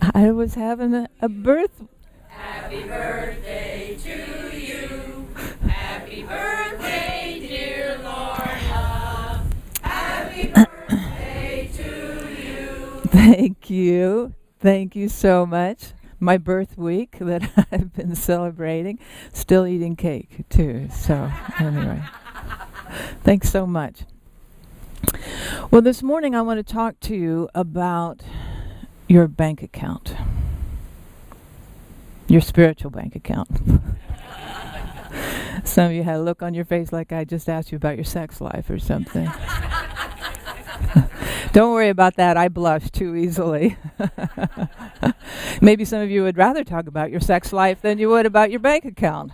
I was having a birth. Happy birthday to you. Happy birthday, dear Lorna. Happy birthday to you. Thank you. Thank you so much. My birth week that I've been celebrating. Still eating cake, too. So, anyway. Thanks so much. Well, this morning I want to talk to you about your bank account. Your spiritual bank account. Some of you had a look on your face like I just asked you about your sex life or something. Don't worry about that. I blush too easily. Maybe some of you would rather talk about your sex life than you would about your bank account.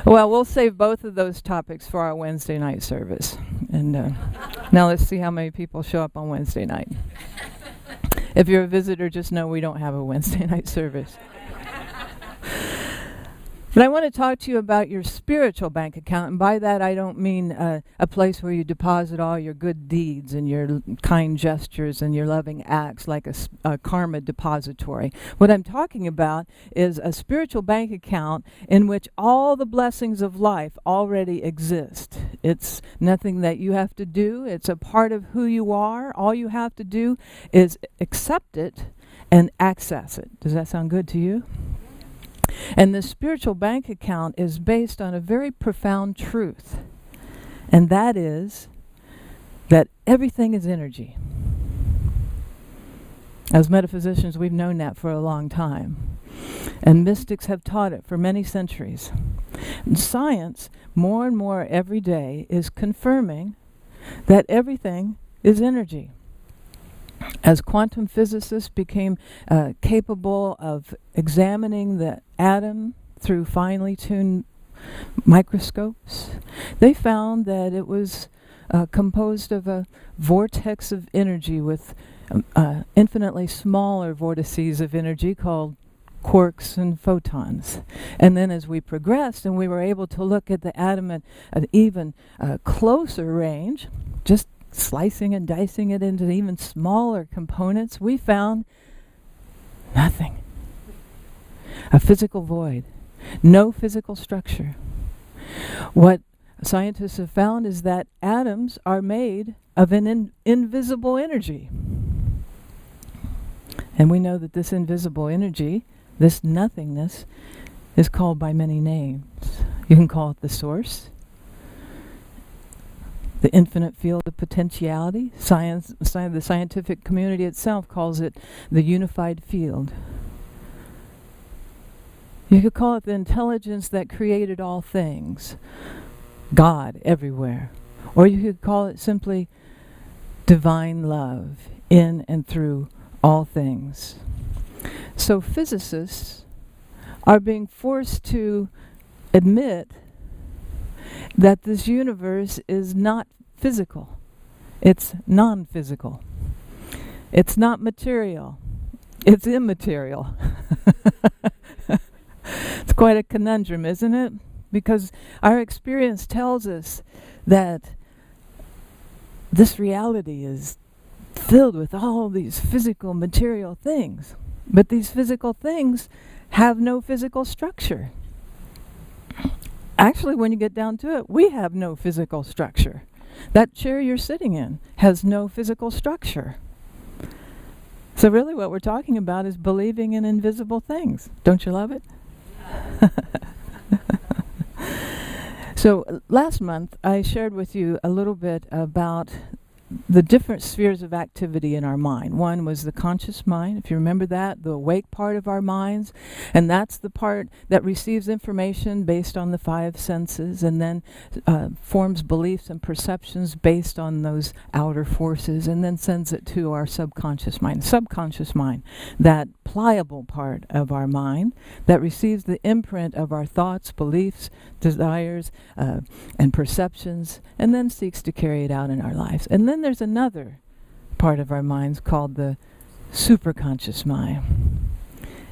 Well, we'll save both of those topics for our Wednesday night service. And now let's see how many people show up on Wednesday night. If you're a visitor, just know we don't have a Wednesday night service. But I want to talk to you about your spiritual bank account. And by that, I don't mean a place where you deposit all your good deeds and your kind gestures and your loving acts like a karma depository. What I'm talking about is a spiritual bank account in which all the blessings of life already exist. It's nothing that you have to do. It's a part of who you are. All you have to do is accept it and access it. Does that sound good to you? And the spiritual bank account is based on a very profound truth, and that is that everything is energy. As metaphysicians, we've known that for a long time, and mystics have taught it for many centuries. And science, more and more every day, is confirming that everything is energy. As quantum physicists became capable of examining the atom through finely tuned microscopes, they found that it was composed of a vortex of energy with infinitely smaller vortices of energy called quarks and photons. And then as we progressed and we were able to look at the atom at an even closer range, just slicing and dicing it into even smaller components, we found nothing. A physical void. No physical structure. What scientists have found is that atoms are made of an invisible energy. And we know that this invisible energy, this nothingness, is called by many names. You can call it the source, the infinite field of potentiality. The scientific community itself calls it the unified field. You could call it the intelligence that created all things, God everywhere. Or you could call it simply divine love in and through all things. So physicists are being forced to admit that this universe is not physical. It's non-physical. It's not material. It's immaterial. It's quite a conundrum, isn't it? Because our experience tells us that this reality is filled with all these physical, material things. But these physical things have no physical structure. Actually, when you get down to it, we have no physical structure. That chair you're sitting in has no physical structure. So really what we're talking about is believing in invisible things. Don't you love it? So last month, I shared with you a little bit about the different spheres of activity in our mind. One was the conscious mind, if you remember that, the awake part of our minds, and that's the part that receives information based on the five senses and then forms beliefs and perceptions based on those outer forces and then sends it to our subconscious mind. Subconscious mind, that pliable part of our mind that receives the imprint of our thoughts, beliefs, desires, and perceptions, and then seeks to carry it out in our lives. And then there's another part of our minds called the superconscious mind.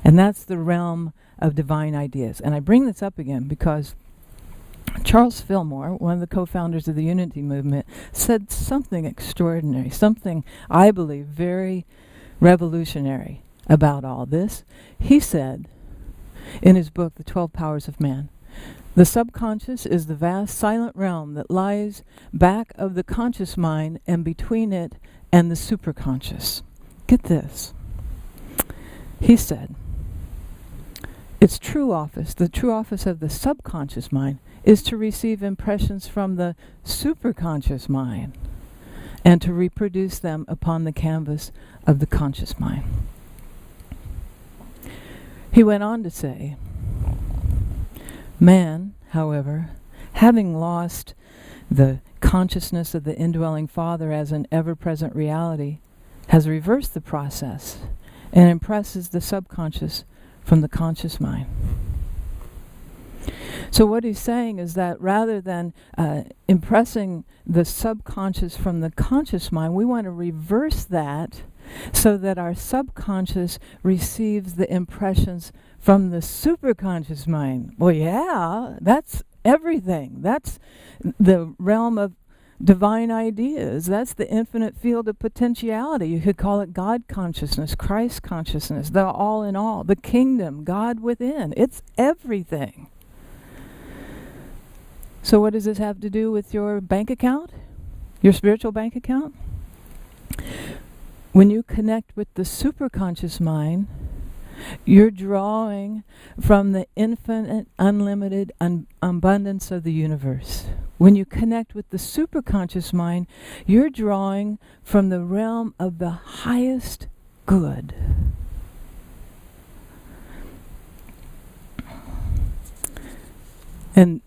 And that's the realm of divine ideas. And I bring this up again because Charles Fillmore, one of the co-founders of the Unity movement, said something extraordinary, something I believe very revolutionary about all this. He said in his book, The 12 Powers of Man, the subconscious is the vast silent realm that lies back of the conscious mind and between it and the superconscious. Get this. He said, its true office, the true office of the subconscious mind, is to receive impressions from the superconscious mind and to reproduce them upon the canvas of the conscious mind. He went on to say, man, however, having lost the consciousness of the indwelling Father as an ever-present reality, has reversed the process and impresses the subconscious from the conscious mind. So what he's saying is that rather than impressing the subconscious from the conscious mind, we want to reverse that so that our subconscious receives the impressions from the superconscious mind. Well, yeah, that's everything. That's the realm of divine ideas. That's the infinite field of potentiality. You could call it God consciousness, Christ consciousness, the all in all, the kingdom, God within. It's everything. So what does this have to do with your bank account? Your spiritual bank account? When you connect with the superconscious mind, you're drawing from the infinite, unlimited abundance of the universe. When you connect with the superconscious mind, you're drawing from the realm of the highest good. And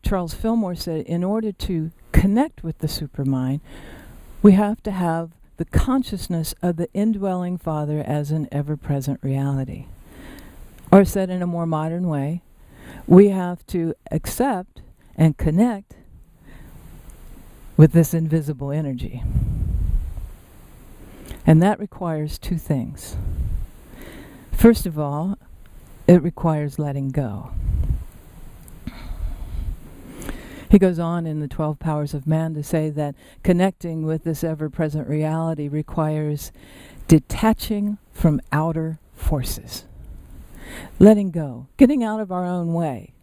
Charles Fillmore said, in order to connect with the supermind, we have to have the consciousness of the indwelling Father as an ever-present reality. Or said in a more modern way, we have to accept and connect with this invisible energy. And that requires two things. First of all, it requires letting go. He goes on in the 12 Powers of Man to say that connecting with this ever-present reality requires detaching from outer forces. Letting go, getting out of our own way.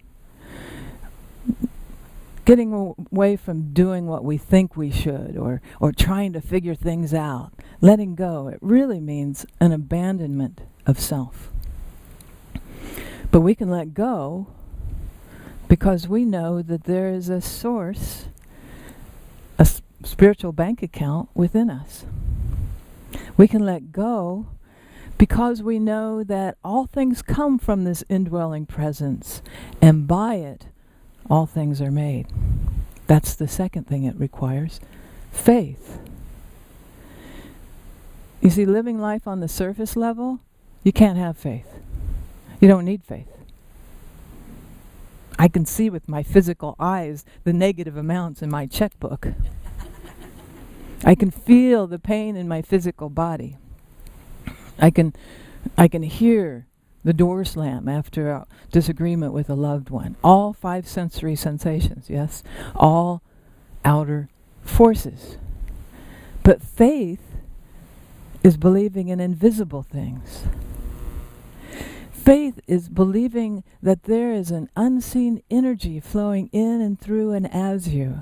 Getting away from doing what we think we should or trying to figure things out. Letting go, it really means an abandonment of self. But we can let go because we know that there is a source, a spiritual bank account within us. We can let go because we know that all things come from this indwelling presence, and by it, all things are made. That's the second thing it requires, faith. You see, living life on the surface level, you can't have faith. You don't need faith. I can see with my physical eyes the negative amounts in my checkbook. I can feel the pain in my physical body. I can hear the door slam after a disagreement with a loved one. All 5 sensory sensations, yes? All outer forces. But faith is believing in invisible things. Faith is believing that there is an unseen energy flowing in and through and as you.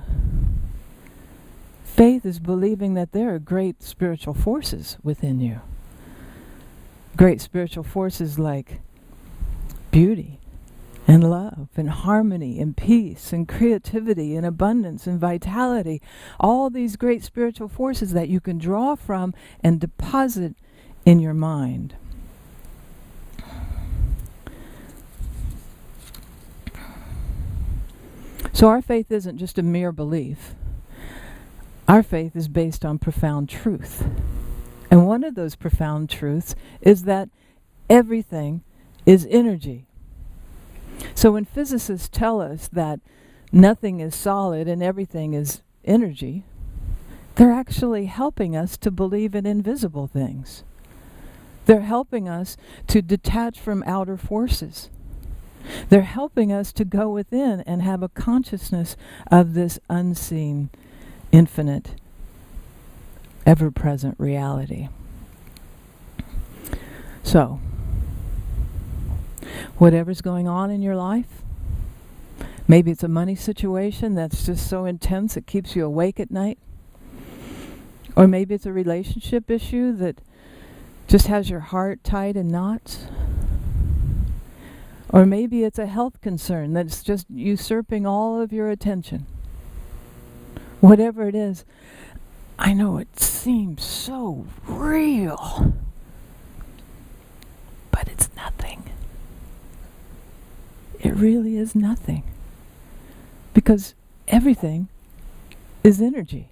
Faith is believing that there are great spiritual forces within you. Great spiritual forces like beauty and love and harmony and peace and creativity and abundance and vitality. All these great spiritual forces that you can draw from and deposit in your mind. So our faith isn't just a mere belief. Our faith is based on profound truth. And one of those profound truths is that everything is energy. So when physicists tell us that nothing is solid and everything is energy, they're actually helping us to believe in invisible things. They're helping us to detach from outer forces. They're helping us to go within and have a consciousness of this unseen, infinite, ever-present reality. So, whatever's going on in your life, maybe it's a money situation that's just so intense it keeps you awake at night. Or maybe it's a relationship issue that just has your heart tied in knots. Or maybe it's a health concern that's just usurping all of your attention. Whatever it is, I know it seems so real, but it's nothing. It really is nothing. Because everything is energy.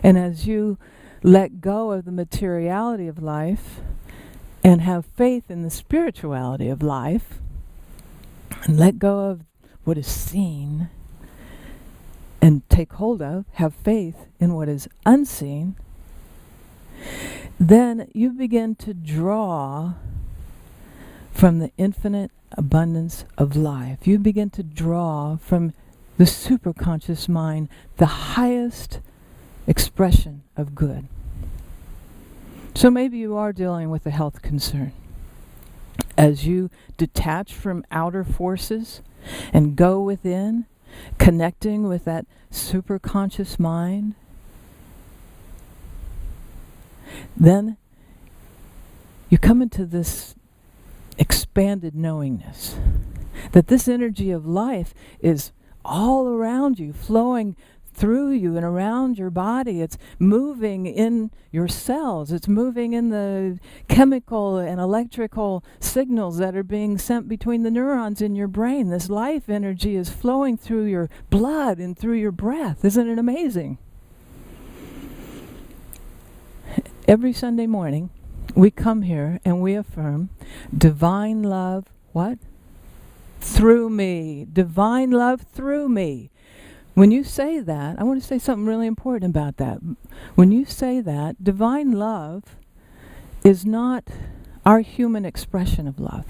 And as you let go of the materiality of life and have faith in the spirituality of life, and let go of what is seen and take hold of, have faith in what is unseen, then you begin to draw from the infinite abundance of life. You begin to draw from the superconscious mind, the highest expression of good. So maybe you are dealing with a health concern. As you detach from outer forces and go within, connecting with that superconscious mind, then you come into this expanded knowingness that this energy of life is all around you, flowing through you and around your body. It's moving in your cells. It's moving in the chemical and electrical signals that are being sent between the neurons in your brain. This life energy is flowing through your blood and through your breath. Isn't it amazing? Every Sunday morning, we come here and we affirm divine love, what? Through me. Divine love through me. When you say that, I want to say something really important about that. When you say that, divine love is not our human expression of love.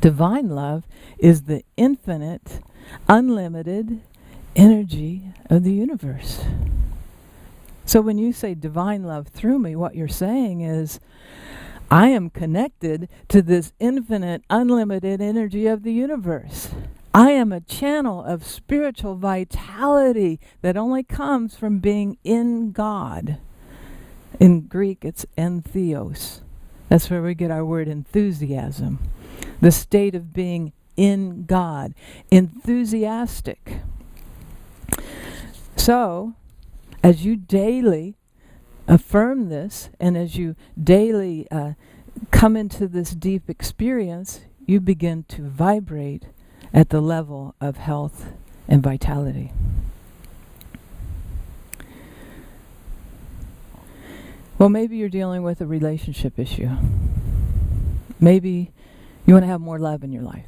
Divine love is the infinite, unlimited energy of the universe. So when you say divine love through me, what you're saying is, I am connected to this infinite, unlimited energy of the universe. I am a channel of spiritual vitality that only comes from being in God. In Greek, it's entheos. That's where we get our word enthusiasm. The state of being in God. Enthusiastic. So, as you daily affirm this, and as you daily come into this deep experience, you begin to vibrate at the level of health and vitality. Well, maybe you're dealing with a relationship issue. Maybe you want to have more love in your life.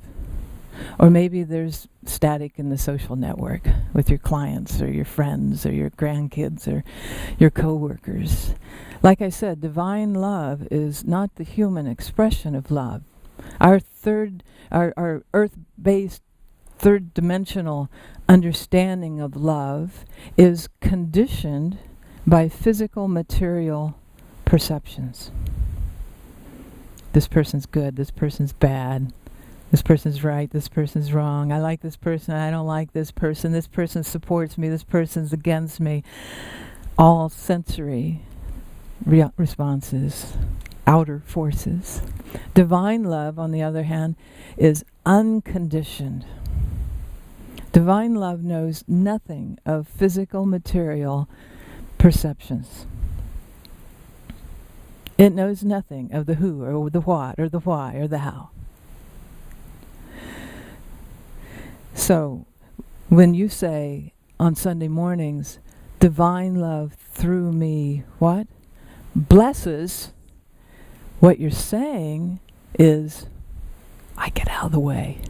Or maybe there's static in the social network with your clients or your friends or your grandkids or your co-workers. Like I said, divine love is not the human expression of love. Our earth-based, third-dimensional understanding of love is conditioned by physical, material perceptions. This person's good, this person's bad, this person's right, this person's wrong, I like this person, I don't like this person supports me, this person's against me. All sensory responses, outer forces. Divine love, on the other hand, is unconditioned. Divine love knows nothing of physical, material perceptions. It knows nothing of the who, or the what, or the why, or the how. So, when you say on Sunday mornings, divine love through me, what? Blesses, what you're saying is, I get out of the way.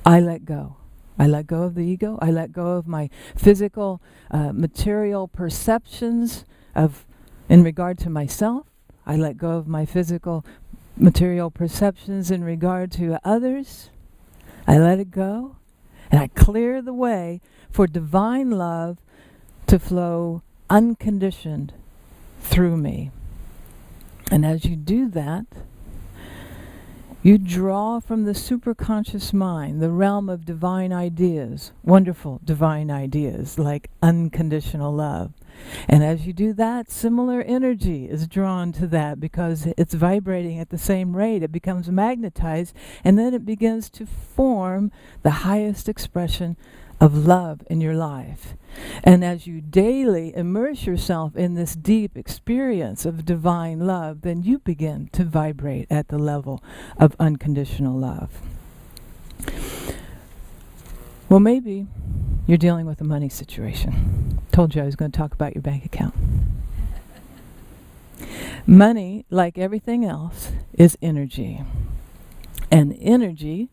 I let go. I let go of the ego. I let go of my physical, material perceptions in regard to myself. I let go of my physical, material perceptions in regard to others. I let it go, and I clear the way for divine love to flow unconditioned through me. And as you do that, you draw from the superconscious mind, the realm of divine ideas, wonderful divine ideas like unconditional love. And as you do that, similar energy is drawn to that because it's vibrating at the same rate. It becomes magnetized, and then it begins to form the highest expression of love in your life. And as you daily immerse yourself in this deep experience of divine love, then you begin to vibrate at the level of unconditional love. Well, maybe you're dealing with a money situation. Told you I was going to talk about your bank account. Money, like everything else, is energy. And energy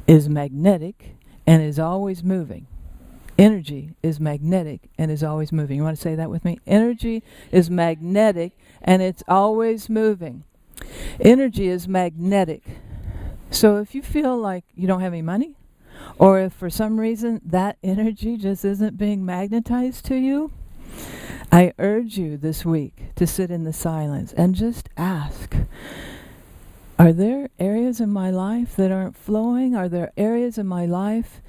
is magnetic and is always moving. Energy is magnetic and is always moving. You want to say that with me? Energy is magnetic and it's always moving. Energy is magnetic. So if you feel like you don't have any money, or if for some reason that energy just isn't being magnetized to you, I urge you this week to sit in the silence and just ask, are there areas in my life that aren't flowing? Are there areas in my life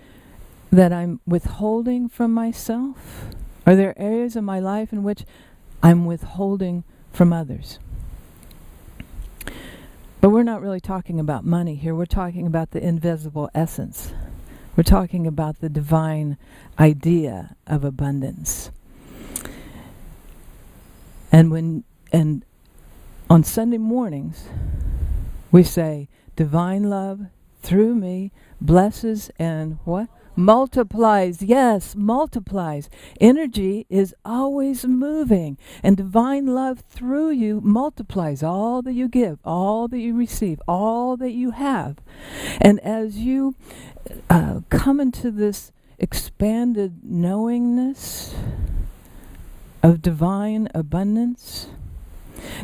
that I'm withholding from myself? Are there areas in my life in which I'm withholding from others? But we're not really talking about money here. We're talking about the invisible essence. We're talking about the divine idea of abundance. And on Sunday mornings, we say, divine love through me blesses and what? Multiplies. Yes, multiplies. Energy is always moving, and divine love through you multiplies all that you give, all that you receive, all that you have. And as you come into this expanded knowingness of divine abundance,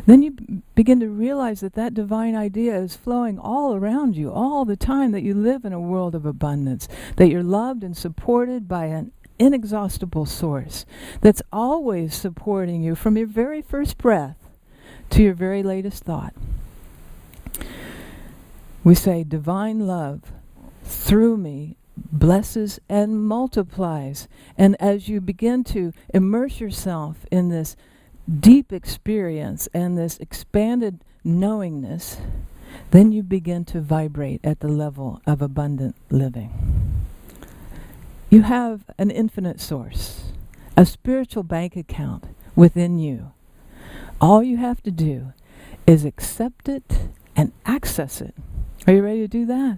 then you begin to realize that that divine idea is flowing all around you all the time, that you live in a world of abundance, that you're loved and supported by an inexhaustible source that's always supporting you from your very first breath to your very latest thought. We say, divine love through me blesses and multiplies. And as you begin to immerse yourself in this deep experience and this expanded knowingness, then you begin to vibrate at the level of abundant living. You have an infinite source, a spiritual bank account within you. All you have to do is accept it and access it. Are you ready to do that?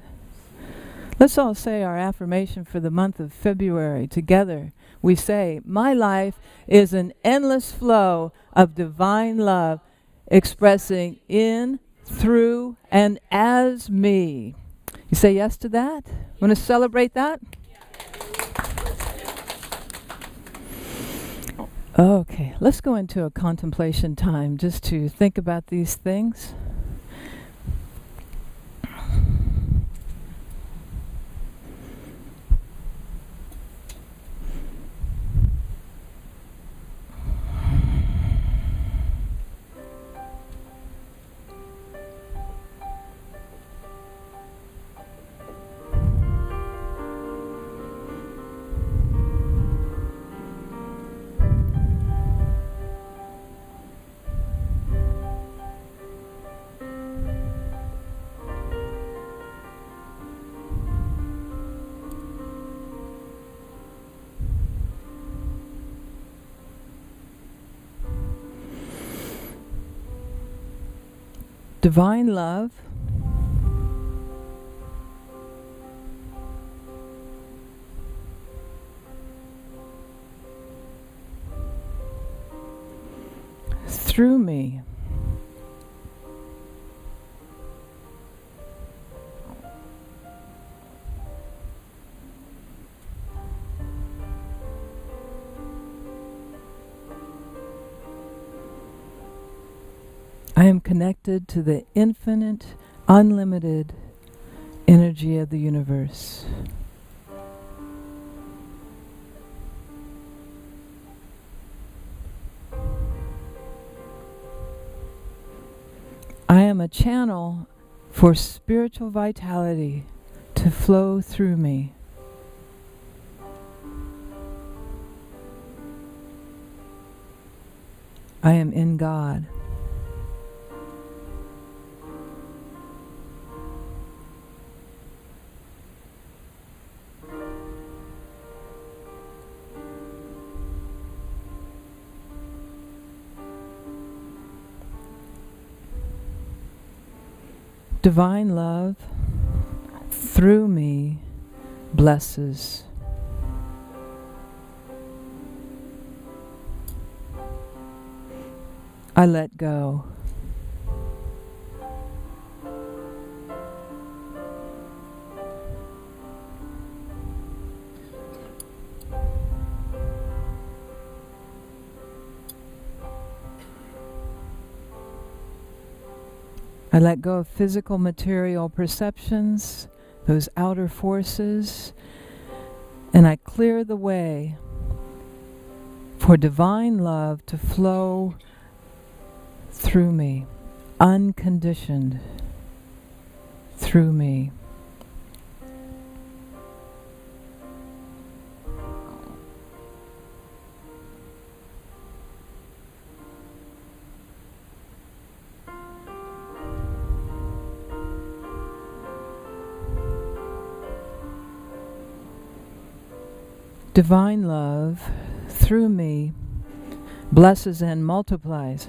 Let's all say our affirmation for the month of February together. We say, my life is an endless flow of divine love expressing in, through, and as me. You say yes to that? Want to celebrate that? Okay, let's go into a contemplation time just to think about these things. Divine love through me I am connected to the infinite, unlimited energy of the universe. I am a channel for spiritual vitality to flow through me. I am in God. Divine love through me blesses. I let go. I let go of physical material perceptions, those outer forces, and I clear the way for divine love to flow through me, unconditioned through me. Divine love through me blesses and multiplies.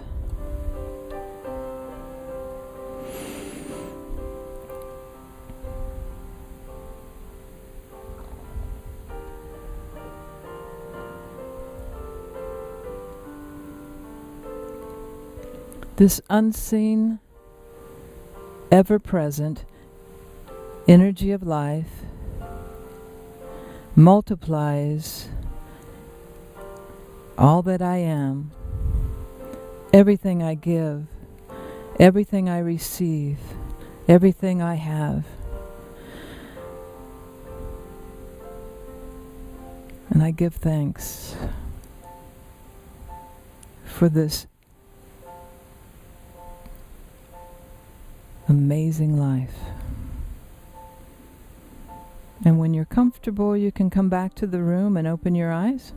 This unseen, ever-present energy of life multiplies all that I am, everything I give, everything I receive, everything I have. And I give thanks for this amazing life. And when you're comfortable, you can come back to the room and open your eyes.